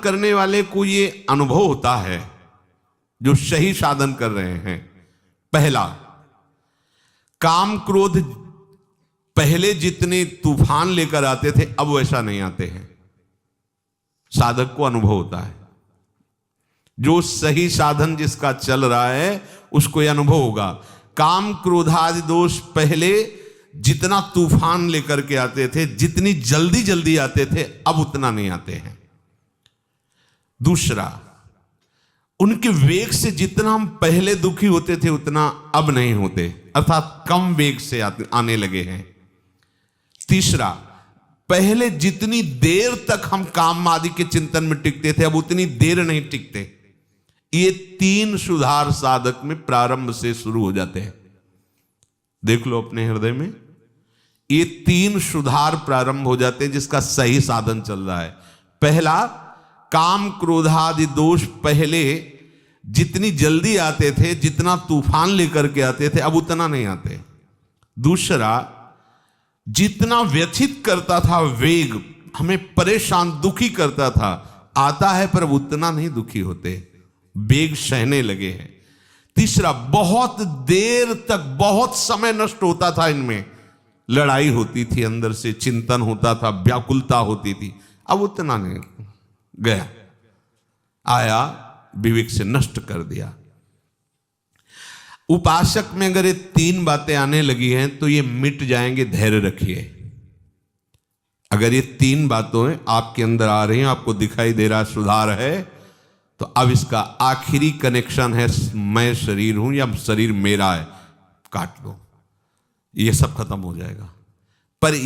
करने वाले को ये अनुभव होता है, जो सही साधन कर रहे हैं। पहला, काम क्रोध पहले जितने तूफान लेकर आते थे अब वैसा नहीं आते हैं। साधक को अनुभव होता है, जो सही साधन जिसका चल रहा है उसको यह अनुभव होगा। काम क्रोधादि दोष पहले जितना तूफान लेकर के आते थे, जितनी जल्दी जल्दी आते थे, अब उतना नहीं आते हैं। दूसरा, उनके वेग से जितना हम पहले दुखी होते थे उतना अब नहीं होते, अर्थात कम वेग से आने लगे हैं। तीसरा, पहले जितनी देर तक हम काम आदि के चिंतन में टिकते थे अब उतनी देर नहीं टिकते। ये तीन सुधार साधक में प्रारंभ से शुरू हो जाते हैं। देख लो अपने हृदय में, ये तीन सुधार प्रारंभ हो जाते हैं जिसका सही साधन चल रहा है। पहला, काम क्रोधादि दोष पहले जितनी जल्दी आते थे, जितना तूफान लेकर के आते थे, अब उतना नहीं आते। दूसरा, जितना व्यथित करता था वेग, हमें परेशान दुखी करता था, आता है पर उतना नहीं दुखी होते, वेग सहने लगे हैं। तीसरा, बहुत देर तक बहुत समय नष्ट होता था, इनमें लड़ाई होती थी, अंदर से चिंतन होता था, व्याकुलता होती थी, अब उतना नहीं, गया आया विवेक से नष्ट कर दिया। उपासक में अगर ये तीन बातें आने लगी हैं तो ये मिट जाएंगे, धैर्य रखिए। अगर ये तीन बातें आपके अंदर आ रही हैं, आपको दिखाई दे रहा सुधार है, तो अब इसका आखिरी कनेक्शन है, मैं शरीर हूं या शरीर मेरा है, काट दो, ये सब खत्म हो जाएगा। पर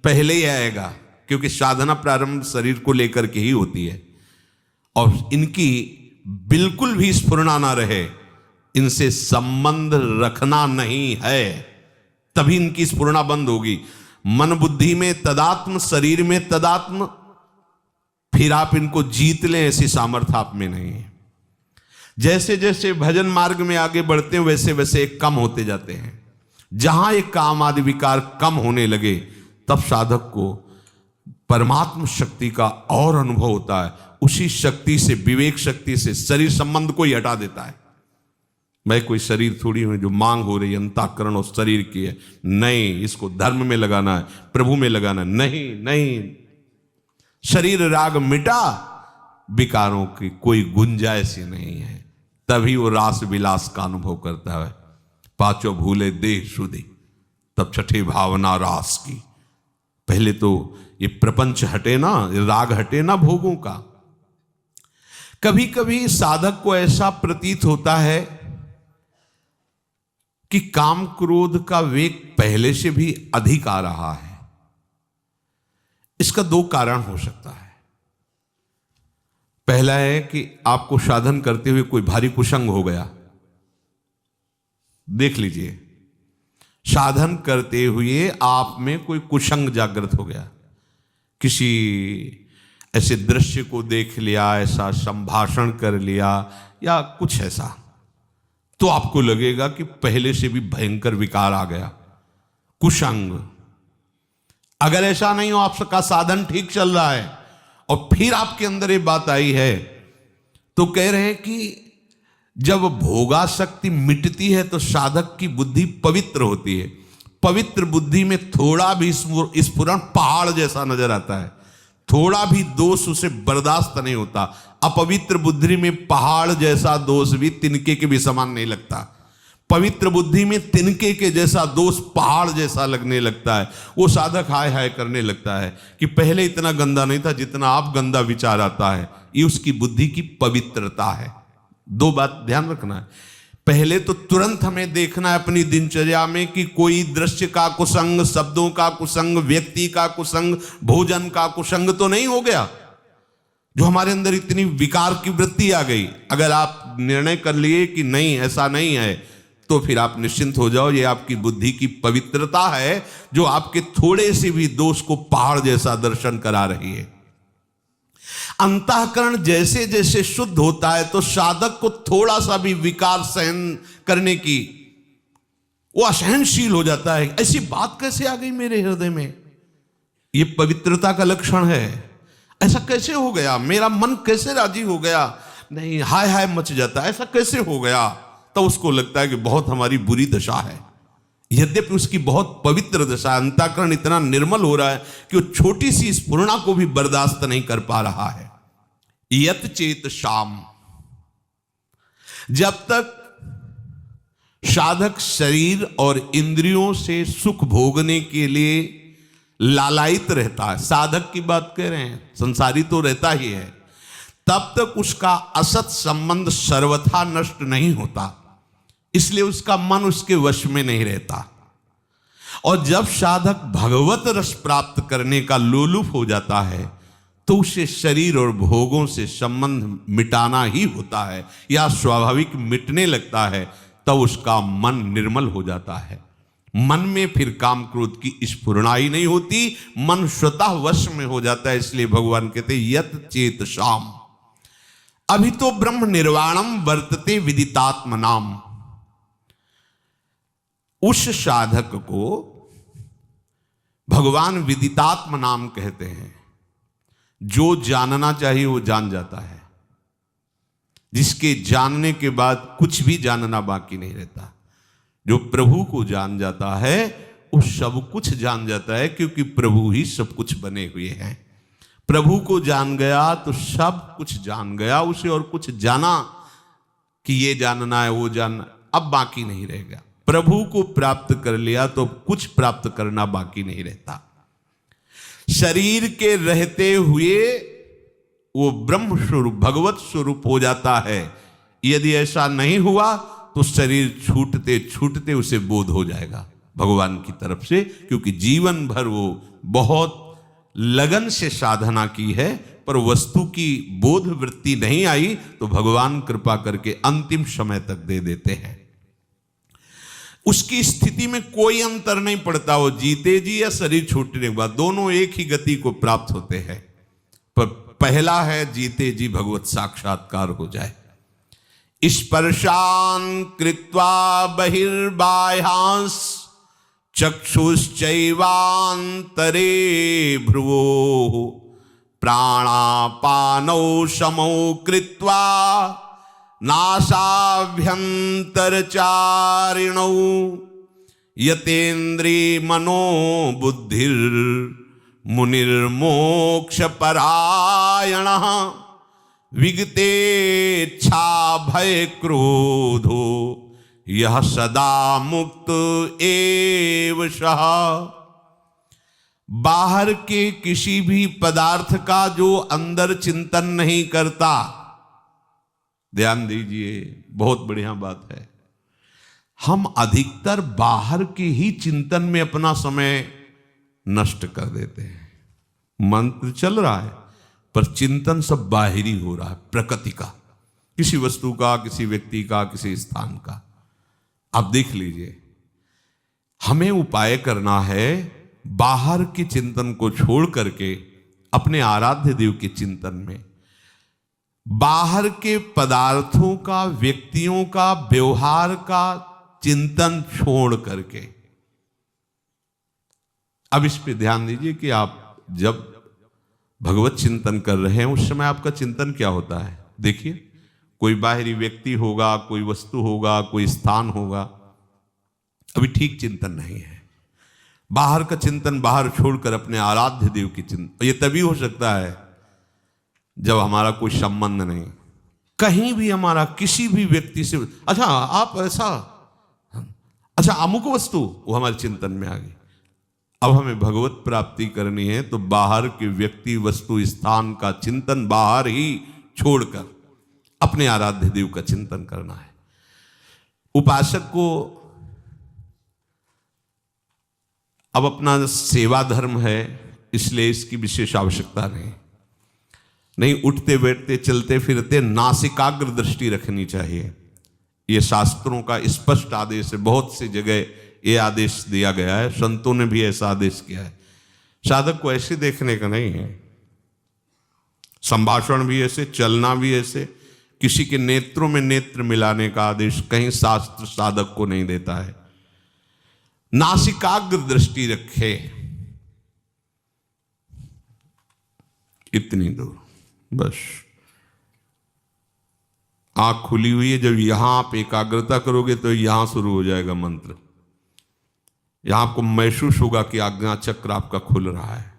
पहले ही आएगा, क्योंकि साधना प्रारंभ शरीर को लेकर के ही होती है, और इनकी बिल्कुल भी स्फुरना ना रहे, इनसे संबंध रखना नहीं है, तभी इनकी स्फुरना बंद होगी। मन बुद्धि में तदात्म, शरीर में तदात्म, फिर आप इनको जीत लें ऐसी सामर्थ्य आप में नहीं है। जैसे जैसे भजन मार्ग में आगे बढ़ते हैं वैसे वैसे कम होते जाते हैं। जहां एक काम आदि विकार कम होने लगे तब साधक को परमात्म शक्ति का और अनुभव होता है। उसी शक्ति से, विवेक शक्ति से शरीर संबंध को ही हटा देता है। मैं कोई शरीर थोड़ी हूं जो मांग हो रही है अंतःकरण और शरीर की है, नहीं, इसको धर्म में लगाना है, प्रभु में लगाना है, नहीं नहीं। शरीर राग मिटा, विकारों की कोई गुंजाइश ही नहीं है, तभी वो रास विलास का अनुभव करता है। पांचों भूले देह सुधि, तब छठे भावना रास की। पहले तो ये प्रपंच हटे ना, राग हटे ना भोगों का। कभी कभी साधक को ऐसा प्रतीत होता है कि काम क्रोध का वेग पहले से भी अधिक आ रहा है। इसका दो कारण हो सकता है। पहला है कि आपको साधन करते हुए कोई भारी कुसंग हो गया। देख लीजिए, साधन करते हुए आप में कोई कुसंग जागृत हो गया, किसी ऐसे दृश्य को देख लिया, ऐसा संभाषण कर लिया या कुछ ऐसा, तो आपको लगेगा कि पहले से भी भयंकर विकार आ गया, कुसंग। अगर ऐसा नहीं हो, आपका साधन ठीक चल रहा है और फिर आपके अंदर ये बात आई है, तो कह रहे हैं कि जब भोगासक्ति मिटती है तो साधक की बुद्धि पवित्र होती है। पवित्र बुद्धि में थोड़ा भी स्फुरण पहाड़ जैसा नजर आता है, थोड़ा भी दोष उसे बर्दाश्त नहीं होता। अपवित्र बुद्धि में पहाड़ जैसा दोष भी तिनके के भी समान नहीं लगता, पवित्र बुद्धि में तिनके के जैसा दोष पहाड़ जैसा लगने लगता है। वो साधक हाय हाय करने लगता है कि पहले इतना गंदा नहीं था जितना आप गंदा विचार आता है। ये उसकी बुद्धि की पवित्रता है। दो बात ध्यान रखना है। पहले तो तुरंत हमें देखना है अपनी दिनचर्या में कि कोई दृश्य का कुसंग, शब्दों का कुसंग, व्यक्ति का कुसंग, भोजन का कुसंग तो नहीं हो गया जो हमारे अंदर इतनी विकार की वृत्ति आ गई। अगर आप निर्णय कर लिए कि नहीं ऐसा नहीं है, तो फिर आप निश्चिंत हो जाओ, ये आपकी बुद्धि की पवित्रता है जो आपके थोड़े से भी दोष को पहाड़ जैसा दर्शन करा रही है। अंतःकरण जैसे जैसे शुद्ध होता है तो साधक को थोड़ा सा भी विकार सहन करने की वो असहनशील हो जाता है। ऐसी बात कैसे आ गई मेरे हृदय में? ये पवित्रता का लक्षण है। ऐसा कैसे हो गया, मेरा मन कैसे राजी हो गया, नहीं हाय हाय मच जाता, ऐसा कैसे हो गया। तो उसको लगता है कि बहुत हमारी बुरी दशा है, यद्यपि उसकी बहुत पवित्र दशा, अंतःकरण इतना निर्मल हो रहा है कि वो छोटी सी स्फुरणा को भी बर्दाश्त नहीं कर पा रहा है। यत चेत शाम, जब तक साधक शरीर और इंद्रियों से सुख भोगने के लिए लालायित रहता है, साधक की बात कह रहे हैं, संसारी तो रहता ही है, तब तक उसका असत संबंध सर्वथा नष्ट नहीं होता, इसलिए उसका मन उसके वश में नहीं रहता। और जब साधक भगवत रस प्राप्त करने का लोलुप हो जाता है तो उसे शरीर और भोगों से संबंध मिटाना ही होता है, या स्वाभाविक मिटने लगता है, तब उसका मन निर्मल हो जाता है। मन में फिर काम क्रोध की स्फुरणा ही नहीं होती, मन स्वतः वश में हो जाता है। इसलिए भगवान कहते यत चेत शाम, अभी तो ब्रह्म निर्वाणम वर्तते विदितात्मनाम। उस साधक को भगवान विदितात्म नाम कहते हैं, जो जानना चाहिए वो जान जाता है, जिसके जानने के बाद कुछ भी जानना बाकी नहीं रहता। जो प्रभु को जान जाता है वो सब कुछ जान जाता है, क्योंकि प्रभु ही सब कुछ बने हुए हैं। प्रभु को जान गया तो सब कुछ जान गया, उसे और कुछ जाना कि ये जानना है वो जानना अब बाकी नहीं रहेगा। प्रभु को प्राप्त कर लिया तो कुछ प्राप्त करना बाकी नहीं रहता। शरीर के रहते हुए वो ब्रह्म स्वरूप भगवत स्वरूप हो जाता है। यदि ऐसा नहीं हुआ तो शरीर छूटते छूटते उसे बोध हो जाएगा भगवान की तरफ से, क्योंकि जीवन भर वो बहुत लगन से साधना की है, पर वस्तु की बोध वृत्ति नहीं आई तो भगवान कृपा करके अंतिम समय तक दे देते हैं। उसकी स्थिति में कोई अंतर नहीं पड़ता, वो जीते जी या शरीर छूटने के बाद, दोनों एक ही गति को प्राप्त होते हैं। पर पहला है जीते जी भगवत साक्षात्कार हो जाए। स्पर्शान कृत्वा बहिर्बाह्यांस चक्षुश्चैवांतरे भ्रुवो प्राणापानौ समौ कृत्वा नासाभ्यंतरचारिणौ यतेन्द्रिय मनो बुद्धिर मुनिर्मोक्षपरायणः विगतेच्छा भय क्रोधो यह सदा मुक्त एव सः। बाहर के किसी भी पदार्थ का जो अंदर चिंतन नहीं करता, ध्यान दीजिए बहुत बढ़िया बात है, हम अधिकतर बाहर के ही चिंतन में अपना समय नष्ट कर देते हैं। मंत्र चल रहा है पर चिंतन सब बाहरी हो रहा है, प्रकृति का, किसी वस्तु का, किसी व्यक्ति का, किसी स्थान का। आप देख लीजिए, हमें उपाय करना है बाहर के चिंतन को छोड़ करके अपने आराध्य देव के चिंतन में, बाहर के पदार्थों का, व्यक्तियों का, व्यवहार का चिंतन छोड़ करके। अब इस पे ध्यान दीजिए कि आप जब भगवत चिंतन कर रहे हैं उस समय आपका चिंतन क्या होता है। देखिए, कोई बाहरी व्यक्ति होगा, कोई वस्तु होगा, कोई स्थान होगा, अभी ठीक चिंतन नहीं है। बाहर का चिंतन बाहर छोड़कर अपने आराध्य देव की चिंतन, ये तभी हो सकता है जब हमारा कोई संबंध नहीं, कहीं भी हमारा किसी भी व्यक्ति से, अच्छा आप ऐसा, अच्छा अमुक वस्तु, वो हमारे चिंतन में आ गई। अब हमें भगवत प्राप्ति करनी है तो बाहर के व्यक्ति, वस्तु, स्थान का चिंतन बाहर ही छोड़कर अपने आराध्य देव का चिंतन करना है। उपासक को अब अपना सेवा धर्म है, इसलिए इसकी विशेष आवश्यकता नहीं, उठते बैठते चलते फिरते नासिकाग्र दृष्टि रखनी चाहिए। ये शास्त्रों का स्पष्ट आदेश है, बहुत सी जगह ये आदेश दिया गया है, संतों ने भी ऐसा आदेश किया है। साधक को ऐसे देखने का नहीं है, संभाषण भी ऐसे, चलना भी ऐसे, किसी के नेत्रों में नेत्र मिलाने का आदेश कहीं शास्त्र साधक को नहीं देता है। नासिकाग्र दृष्टि रखे, इतनी दूर बस। आंख खुली हुई है, जब यहां आप एकाग्रता करोगे तो यहां शुरू हो जाएगा मंत्र। यहां आपको महसूस होगा कि आज्ञा चक्र आपका खुल रहा है।